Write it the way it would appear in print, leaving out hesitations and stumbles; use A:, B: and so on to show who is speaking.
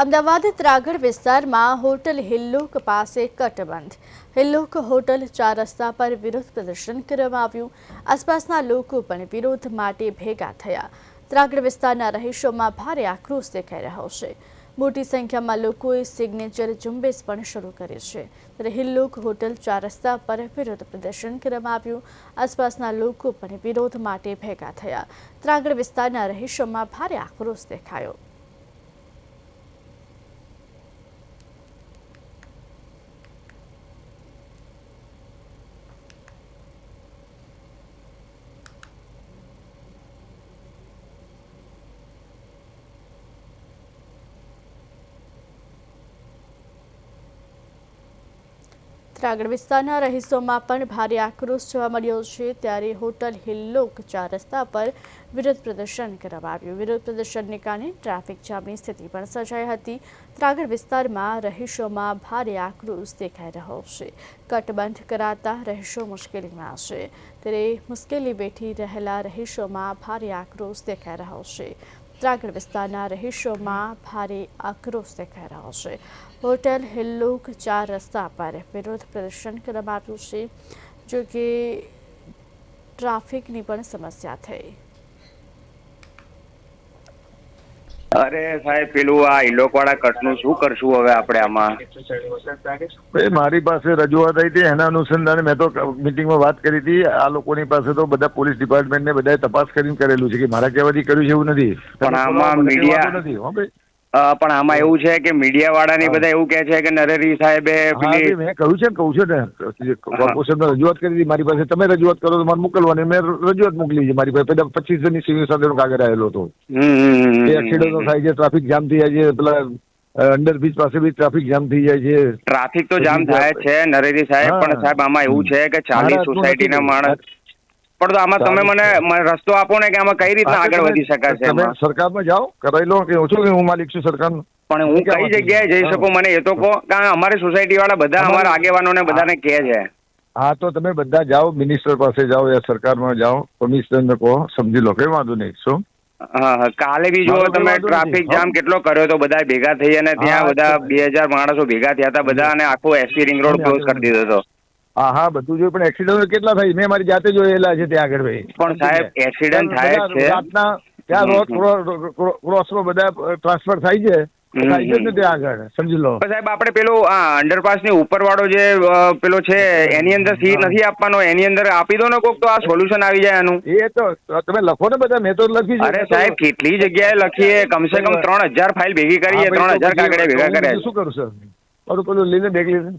A: અમદાવાદ ત્રાગડ વિસ્તારમાં હોટલ હિલ્લોક પાસે કટબંધ. હિલ્લોક હોટલ 4 રસ્તા પર વિરોધ પ્રદર્શન કરવામાં આવ્યું. આસપાસના લોકો પણ વિરોધ માટે ભેગા થયા. ત્રાગડ વિસ્તારના રહીશોમાં ભારે આક્રોશ દેખાઈ રહ્યો છે. મોટી સંખ્યામાં લોકોએ સિગ્નેચર ઝુંબેશ પણ શરૂ કરી છે. ત્યારે હિલ્લોક હોટલ 4 રસ્તા પર વિરોધ પ્રદર્શન કરવામાં આવ્યું. આસપાસના લોકો પણ વિરોધ માટે ભેગા થયા. ત્રાગડ વિસ્તારના રહીશોમાં ભારે આક્રોશ દેખાયો. ત્રાગડ વિસ્તારના રહીશોમાં પણ ભારે આક્રોશ જોવા મળ્યો છે. ત્યારે હોટલ હિલ્લોક 4 રસ્તા પર વિરોધ પ્રદર્શન કરવામાં આવ્યું. વિરોધ પ્રદર્શનને કારણે ટ્રાફિક જામની સ્થિતિ પણ સર્જાઈ હતી. ત્રાગડ વિસ્તારમાં રહીશોમાં ભારે આક્રોશ દેખાઈ રહ્યો છે. કટબંધ કરાતા રહીશો મુશ્કેલીમાં છે. ત્યારે મુશ્કેલી વેઠી રહેલા રહીશોમાં ભારે આક્રોશ દેખાઈ રહ્યો છે. ત્રાગડ વિસ્તારના રહીશોમાં ભારે આક્રોશ દેખાઈ રહ્યો છે. હોટેલ હિલ્લોક 4 રસ્તા પર વિરોધ પ્રદર્શન કરવામાં આવ્યું છે. જો કે ટ્રાફિકની પણ સમસ્યા થઈ.
B: અરે સાહેબ, પેલું આ હિલ્લોકવાળા કટનું શું કરશું હવે આપણે આમાં?
C: મારી પાસે રજૂઆત આવી હતી, એના અનુસંધાને મેં તો મિટિંગમાં વાત કરી હતી. આ લોકોની પાસે તો બધા પોલીસ ડિપાર્ટમેન્ટને બધાએ તપાસ કરીને કરેલું છે કે મારા કહેવાથી કર્યું છે એવું નથી.
B: પણ આમાં મીડિયા
C: નથી
B: પણ આમાં એવું છે કે મીડિયા વાળાની બધા એવું કહે છે કે નરેરી સાહેબે પેલી
C: મેં કહ્યું છે ને કોર્પોરેશનમાં રજૂઆત કરી હતી મારી પાસે. તમે રજૂઆત કરો તો મારે મોકલવાની. મેં રજૂઆત મોકલી છે. મારી પાસે પેલા 25 જણની સિવિલ સાથેનો કાગળ આવેલો હતો. એક્સિડન્ટો થાય છે, ટ્રાફિક જામ થઈ જાય છે, પેલા અંડરબ્રિજ પાસે બી ટ્રાફિક જામ થઈ જાય છે.
B: ટ્રાફિક તો જામ થાય છે નરેરી સાહેબ, પણ સાહેબ આમાં એવું છે કે 40 સોસાયટીના માણસ. પણ તો આમાં તમે મને રસ્તો આપો ને કે આમાં કઈ રીતના આગળ વધી શકાશે?
C: તમે સરકારમાં જાઓ, કરાવી લો કે ઓછું કે હું માલિક છું સરકારનો.
B: પણ હું કઈ જગ્યાએ જઈ શકું મને એ તો કહો, કારણ અમારી સોસાયટી વાળા બધા અમારા આગેવાનોને બધાને કહે છે.
C: હા, તો તમે બધા જાઓ, મિનિસ્ટર પાસે જાઓ યા સરકારમાં જાઓ, કમિશનરને કહો, સમજી લો, કઈ વાંધો નહીં. શું
B: કાલે બી જો તમે ટ્રાફિક જામ કેટલો કર્યો તો, બધા ભેગા થઈ અને ત્યાં બધા 2000 માણસો ભેગા થયા હતા બધા, અને આખો એસટી રિંગ રોડ ક્લોઝ કરી દીધો હતો.
C: હા, બધું જોયું, પણ એક્સિડન્ટ કેટલા થાય મેં મારી જાતે જોયેલા છે ત્યાં આગળ. ભાઈ
B: પણ સાહેબ એક્સિડન્ટ થાય છે
C: રાતના, ત્યાં ક્રોસમાં બધા ટ્રાન્સફર થાય છે ને ત્યાં આગળ, સમજી લો.
B: સાહેબ આપણે પેલું અંડરપાસ ની ઉપર વાળો જે પેલો છે એની અંદર સી નથી આપવાનો, એની અંદર આપી દો ને કોક, તો આ સોલ્યુશન આવી જાય આનું.
C: એ તો તમે લખો ને બધા, મેં તો લખી છે.
B: અરે સાહેબ કેટલી જગ્યાએ લખીએ, કમસે કમ 3000 ફાઇલ ભેગી કરીએ, 3000 કાગળિયા ભેગા કર્યા.
C: શું કરું સર? મારું પેલું લઈને બેગ લીધે